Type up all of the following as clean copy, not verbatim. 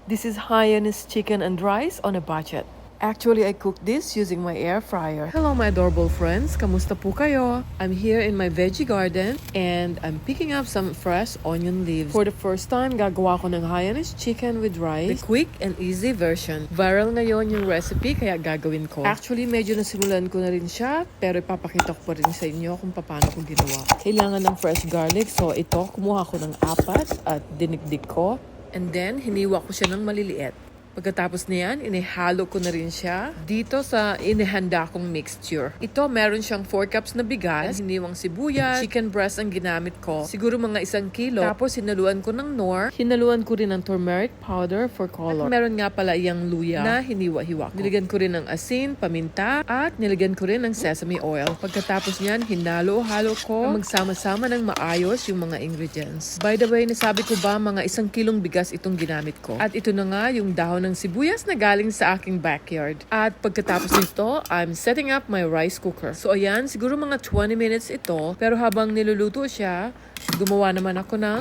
This is Hainanese Chicken and Rice on a budget. Actually, I cooked this using my air fryer. Hello my adorable friends, kamusta po kayo? I'm here in my veggie garden and I'm picking up some fresh onion leaves. For the first time, gagawa ko ng Hainanese chicken with rice, the quick and easy version. Viral ngayon yung recipe kaya gagawin ko. Actually, medyo nasimulan ko na rin siya pero ipapakita ko pa rin sa inyo kung paano ko ginawa. Kailangan ng fresh garlic, so ito, kumuha ko ng 4 at dinigdig ko. And then, hiniwa ko siya ng maliliit. Pagkatapos niyan, inihalo ko na rin siya dito sa inihanda kong mixture. Ito, meron siyang 4 cups na bigas, hiniwang sibuyas, chicken breast ang ginamit ko. Siguro mga 1 kilo. Tapos, hinaluan ko ng nor. Hinaluan ko rin ng turmeric powder for color. At meron nga pala iyang luya na hiniwa-hiwa ko. Nilagyan ko rin ng asin, paminta, at nilagyan ko rin ng sesame oil. Pagkatapos niyan, hinalo-halo ko na magsama-sama ng maayos yung mga ingredients. By the way, nasabi ko ba mga 1 kilong bigas itong ginamit ko. At ito na nga yung dahon ng sibuyas na galing sa aking backyard. At pagkatapos nito, I'm setting up my rice cooker. So ayan, siguro mga 20 minutes ito. Pero habang niluluto siya, gumawa naman ako ng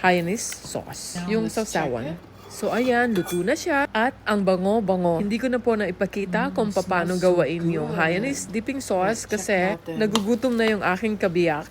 Hainanese sauce. Yung sausawan. So ayan, luto na siya. At ang bango-bango. Hindi ko na po na ipakita kung paano gawain yung Hainanese dipping sauce kasi nagugutom na yung aking kabiyak.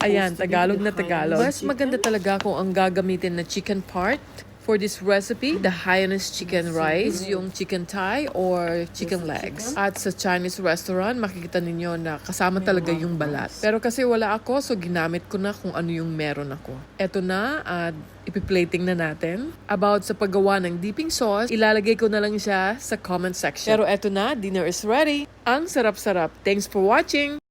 Ayan, Tagalog na Tagalog. Mas maganda talaga kung ang gagamitin na chicken part for this recipe, the Hainanese chicken rice, yung chicken thigh or chicken legs. At sa Chinese restaurant, makikita ninyo na kasama talaga yung balat. Pero kasi wala ako, so ginamit ko na kung ano yung meron ako. Eto na, at ipiplating na natin. About sa paggawa ng dipping sauce, ilalagay ko na lang siya sa comment section. Pero eto na, dinner is ready. Ang sarap-sarap. Thanks for watching!